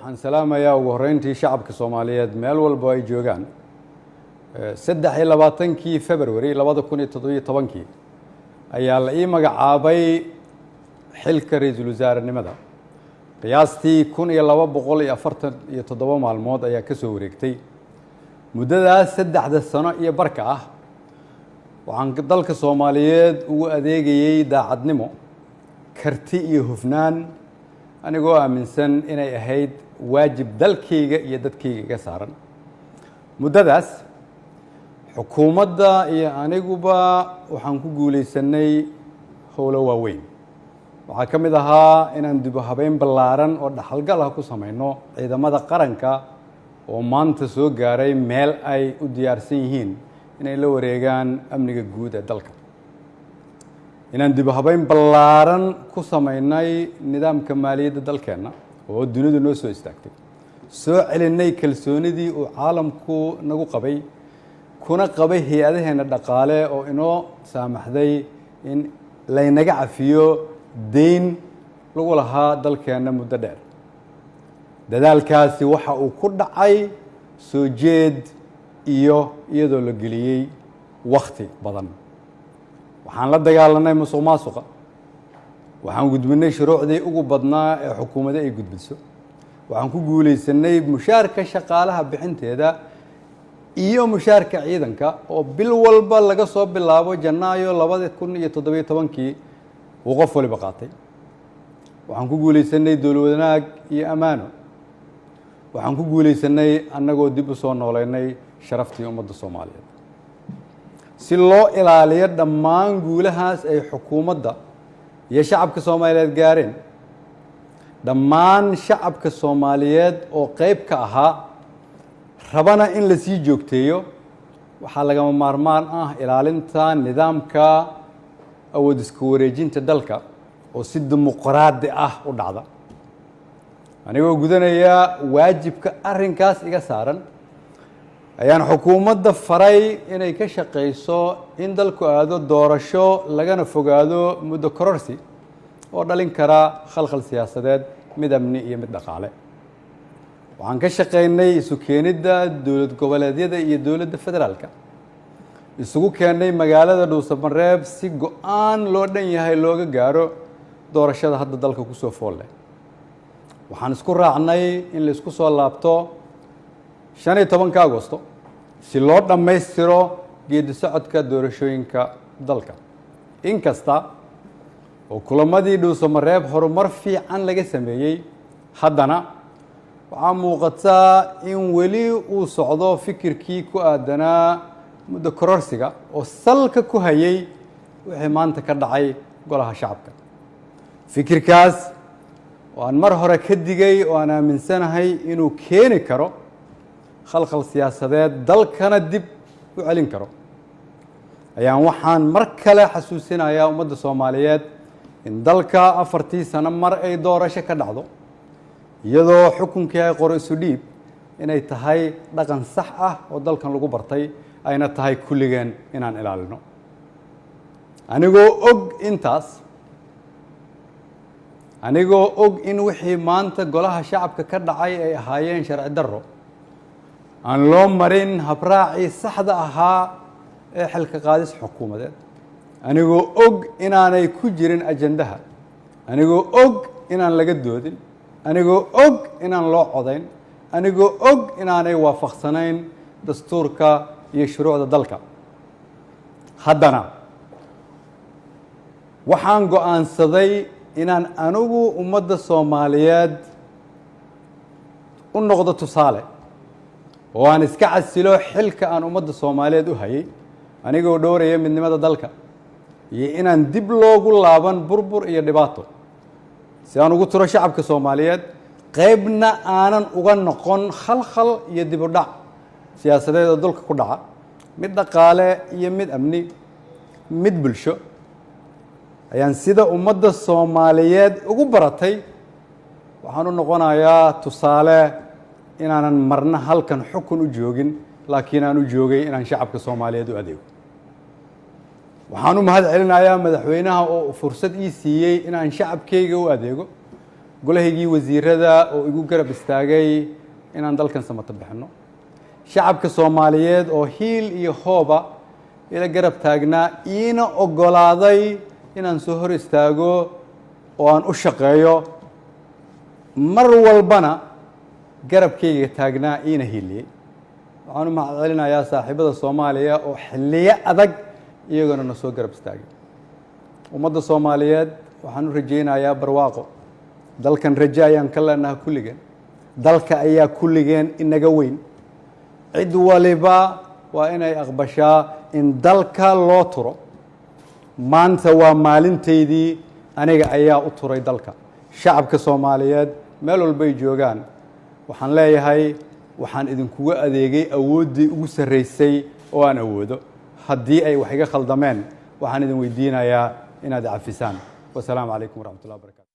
waxaan salaamayaa ugu horeyntii shacabka Soomaaliyeed meel walba ay joogaan 23 February 2017 ayaa la ii magacaabay xilka ra'iisul wasaarenimada qiyaastii 1247 maalmood ayaa ka soo wareegtay muddadaas 3 sano iyo barka ah waxaan dalka Soomaaliyeed ugu adeegayay daacadnimo karti iyo hufnaan anigoo aaminsan inay ahayd waajib dalkayga iyo dadkayga iga saaran muddadaas xukuumadda iyo aniguba waxaan ku guuleysanay howlo waaweyn waxaa ka mid ahaa inaan dib u habeyn ballaaran oo dhaxalgal ah ku samayno ciidamada qaranka oo maanta soo gaaray meel ay u diyaarsan yihiin inay la wareegaan amniga guud ee dalka inaan dib u habeyn ballaaran ku samaynay nidaamka maaliyadda dalkeenna oo dunidu noo soo istaagtay soo celinay kalsoonidii uu caalamku nagu qabay kuna qabay hay-adaheena dhaqaale oo inoo saamaxday in laynaga cafiyo deyn lagu lahaa dalkeenna muddo dheer dadaalkaasi waxa uu ku dhacay soo jeed iyo iyadoo la geliyey wakhti badan waxaan la dagaalanay musuqmaasuqa waxaan gudbinay shuruucdii ugu badnaa ee xukuumadda ay gudbiso waxaan ku guuleysanay mushaarka shaqaalaha bixinteeda iyo mushaarka ciidanka oo bil walba laga soo bilaabo Janaayo 2017 uu qof waliba qaatay waxaan ku guuleysanay dowlad wanaag iyo amaano waxaan ku guuleysanay annagoo dib u soo nooleynay sharaftii ummadda Soomaaliyeed si loo ilaaliyo dhammaan guulahaas ay xukuumadda iyo shacabka Soomaaliyeed gaareen dhammaan shacabka Soomaaliyeed oo qayb ka ahaa rabana in la sii joogteeyo waxaa lagama maarmaan ah ilaalinta nidaamka awood isku wareejinta dalka oo si dimuqraadi ah u dhacda anigoo gudanaya waajibka arrinkaas iga saaran ayaan xukuumadda faray inay ka shaqeyso in dalku aado doorasho lagana fogaado muddo kororsi oo dhalin kara khalkhal siyaasadeed mid amni iyo mid dhaqaale waxaan ka shaqeynay isu keenidda dowlad goboleedyada iyo dowladda federaalka isugu keenay magaalada Dhuusamareeb si go'aan loo dhan yahay looga gaaro doorashada hadda dalka ku soo fool leh waxaan isku raacnay in la isku soo laabto 15 Agoosto si loo dhammaystiro geedi socodka doorashooyinka dalka inkasta oo kulamadii Dhuusamareeb horumar fiican laga sameeyay haddana waxaa muuqataa in weli uu socdo fikirkii ku aadanaa muddo kororsiga oo salka ku hayay wixii maanta ka dhacay golaha shacabka fikirkaas oo aan mar hore ka digay oo aan aaminsanahay inuu keeni karo khalkhal siyaasadeed dalkana dib u celin karo ayaan waxaan mar kale xasuusinayaa ummadda Soomaaliyeed in dalka 4 sano mar ay doorasho ka dhacdo iyadoo xukunkii ay qoro isu dhiib inay tahay dhaqan sax ah oo dalkan lagu bartay ayna tahay kulligeen inaan ilaalino anigoo og in wixii maanta golaha shacabka ka dhacay ay ahaayeen sharci darro aan loo marin habraacii saxda ahaa ee xilka qaadis xukuumadeed anigoo og inaanay ku jirin ajandaha anigoo og inaan laga doodin anigoo og inaan loo codayn anigoo og inaanay waafaqsanayn dastuurka iyo shuruucda dalka haddana waxaan go'aansaday inaan anigu ummadda Soomaaliyeed u noqdo tusaale oo aan iska casilo xilka aan ummadda Soomaaliyeed u hayay anigoo dhowraya midnimada dalka iyo inaan dib loogu laaban burbur iyo dhibaato si aan ugu tiro shacabka Soomaaliyeed qaybna aanan uga noqon khalkhal iyo dib u dhac siyaasadeed oo dalka ku dhaca mid dhaqaale iyo mid amni mid bulsho ayaan sida ummadda Soomaaliyeed ugu baratay waxaan u noqonayaa tusaale inaanan marna halkan xukun u joogin laakiin aan u joogay inaan shacabka Soomaaliyeed u adeego waxaan u mahad celinayaa madaxweynaha oo fursad ii siiyay inaan shacabkayga u adeego golahaygii wasiirada oo igu garab istaagay inaan dalkan samata bixino shacabka Soomaaliyeed oo hiil iyo hooba ila garab taagnaa iina ogolaaday inaan soo hor istaago oo aan u shaqeeyo mar walbana garabkayga taagnaa iina hiiliyay waxaan u mahadcelinayaa saaxiibada Soomaaliya oo xilliyo adag iyaguna na soo garab istaagay ummadda Soomaaliyeed waxaan u rajaynayaa barwaaqo dalkan rajo ayaan ka leenahay kulligeen dalka ayaa kulligeen inaga weyn cid waliba waa inay aqbashaa in dalka loo turo maanta waa maalinteydii aniga ayaa u turay dalka shacabka Soomaaliyeed meel walba ay joogaan waxaan leeyahay waxaan idinkugu adeegay awooddii ugu sarreysay oo aan awoodo haddii ay wax iga khaldameen waxaan idin weydiinayaa inaad cafisaan wasalaamu calaykum waraxmatullahi wabarakatu